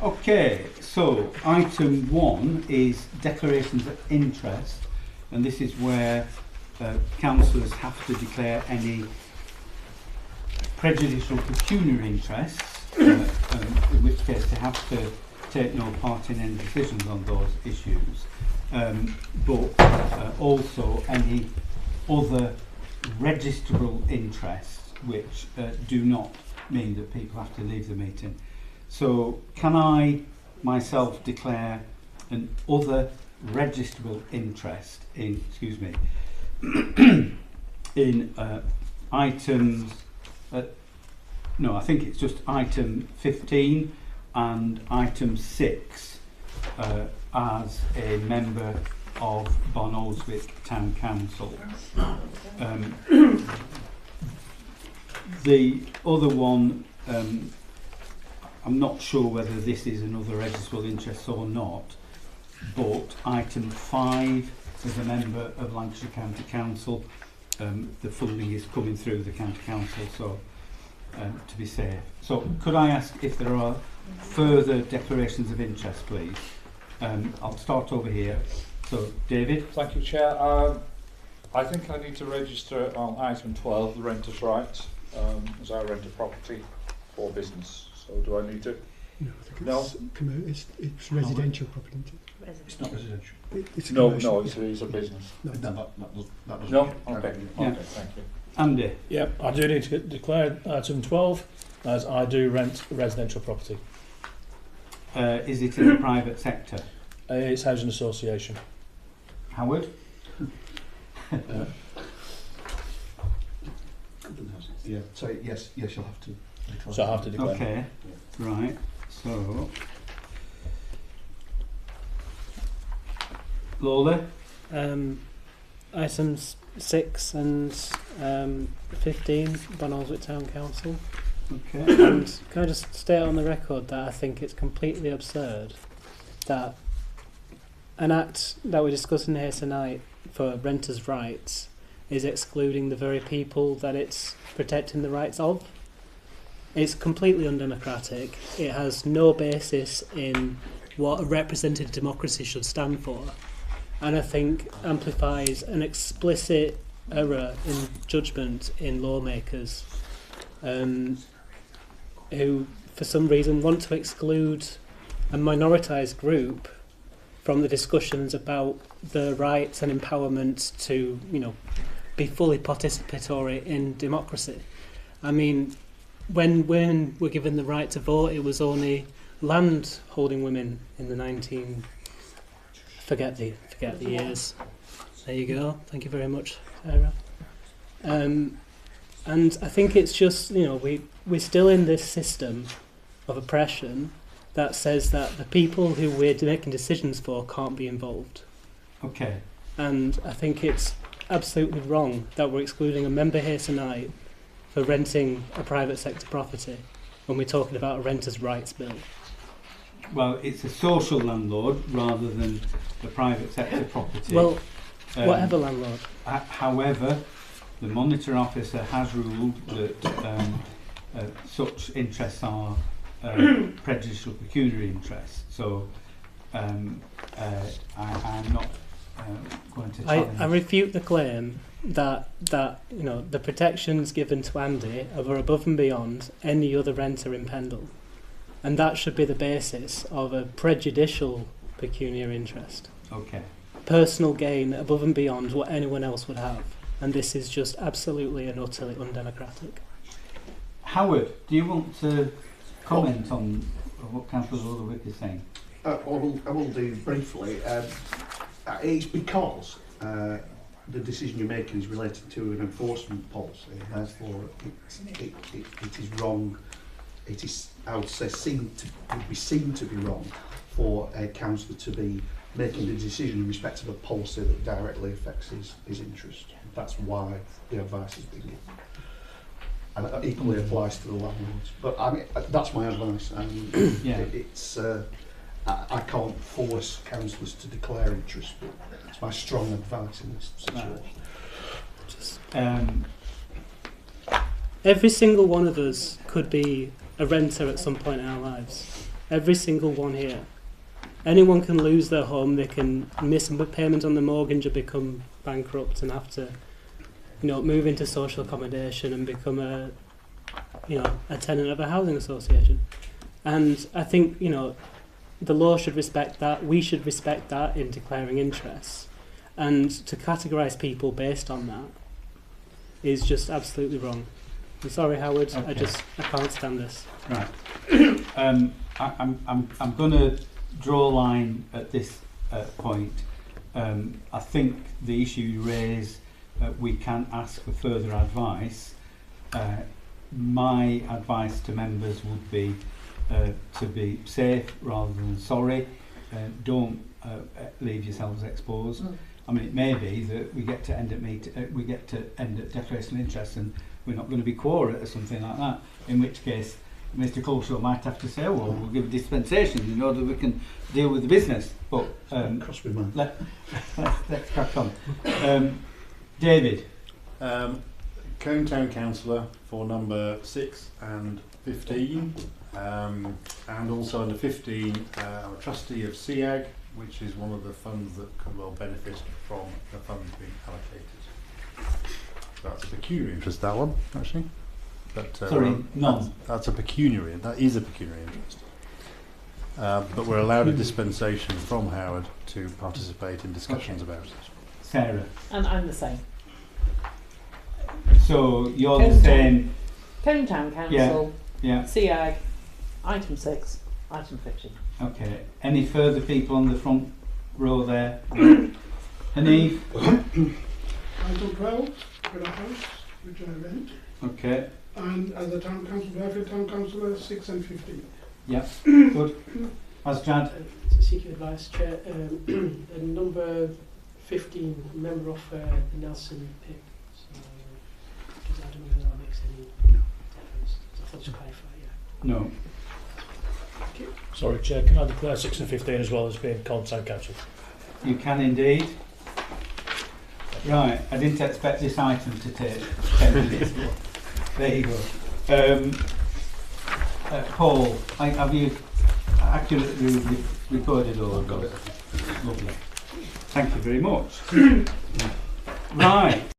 Okay, so item 1 is declarations of interest, and this is where councillors have to declare any prejudicial pecuniary interests, in which case they have to take no part in any decisions on those issues, but also any other registrable interests which do not mean that people have to leave the meeting. So can I myself declare an other registrable interest in, in items, no, I think it's just item 15 and item 6 as a member of Barnoldswick Town Council. The other one, I'm not sure whether this is another registrable interest or not, but item 5 as a member of Lancashire County Council, the funding is coming through the County Council, so to be safe. So could I ask if there are further declarations of interest, please? I'll start over here. So, David? Thank you, Chair. I think I need to register on item 12, the renter's rights, as I rent a property for business. So do I need to? No, I think it's residential property, isn't it? It's not residential. It's a No, commercial. it's a business. No, That doesn't. No? Okay. Yeah. Okay, thank you. Andy? Yep, I do need to declare item 12 as I do rent residential property. Is it in the private sector? It's housing association. Howard? Yeah. So yes, you'll have to. So I have to declare. Okay, right. So, Lola? Items 6 and 15, Barnoldswick Town Council. Okay. And can I just state on the record that I think it's completely absurd that an act that we're discussing here tonight for renters' rights is excluding the very people that it's protecting the rights of. It's completely undemocratic. It has no basis in what a representative democracy should stand for, and I think amplifies an explicit error in judgment in lawmakers who, for some reason, want to exclude a minoritised group from the discussions about the rights and empowerment to, be fully participatory in democracy. I mean, when women were given the right to vote, it was only land-holding women in the forget the years. There you go. Thank you very much, Sarah. And I think it's just, we're still in this system of oppression that says that the people who we're making decisions for can't be involved. Okay. And I think it's absolutely wrong that we're excluding a member here tonight for renting a private sector property when we're talking about a renters' rights bill. Well, it's a social landlord rather than the private sector property. Well, whatever landlord. However, the monitor officer has ruled that such interests are prejudicial pecuniary interests. So I'm not going to challenge. I refute the claim that the protections given to Andy are above and beyond any other renter in Pendle, and that should be the basis of a prejudicial pecuniary interest. Okay. Personal gain above and beyond what anyone else would have, and this is just absolutely and utterly undemocratic. Howard, do you want to comment on what Councillor Rutherwick is saying? I will do briefly. It's because the decision you're making is related to an enforcement policy, therefore it is wrong. It is, I would say, would be seen to be wrong for a councillor to be making a decision in respect of a policy that directly affects his interest. That's why the advice has been given. And it equally applies to the landlords. But I mean, that's my advice. Yeah. I can't force councillors to declare interest, but it's my strong advice in this situation. Every single one of us could be a renter at some point in our lives. Every single one here. Anyone can lose their home, they can miss a payment on the mortgage or become bankrupt and have to, move into social accommodation and become a tenant of a housing association. And I think, the law should respect that, we should respect that in declaring interests. And to categorise people based on that is just absolutely wrong. I'm sorry, Howard, Okay. I can't stand this. Right. I'm going to draw a line at this point. I think the issue you raise, we can ask for further advice. My advice to members would be to be safe rather than sorry. Don't leave yourselves exposed. I mean, it may be that we get to end at declaration of interest, and we're not going to be quorate or something like that. In which case, Mr. Coleshaw might have to say, "Well, we'll give dispensation in order that we can deal with the business." But cross my mind. let's crack on. David. Cone Town Councillor for number 6 and 15, and also under 15, I'm a trustee of SEAG, which is one of the funds that could well benefit from the funds being allocated. So that's a pecuniary interest, that one, actually. But, Sorry, none. That is a pecuniary interest. But we're allowed a dispensation from Howard to participate in discussions about it. Sarah. And I'm the same. So you're the same. Cone Town Council, Yeah. SEAG, item 6, item 15. Okay. Any further people on the front row there? Hanif? Item 12, for a house, which I rent, Okay. and as a town council, welfare town councillor, 6 and 15. Yeah. Good. Asjad? Seeking advice, Chair. Number 15, member of the Nelson PIP. So, because I don't know whether that makes any difference. So I thought to clarify, yeah. No. Sorry, Chair, can I declare 6 and 15 as well as being Town Council? You can indeed. Right. I didn't expect this item to take 10 minutes. But there you go. Paul, have you accurately recorded all of those? Lovely. Thank you very much. Right.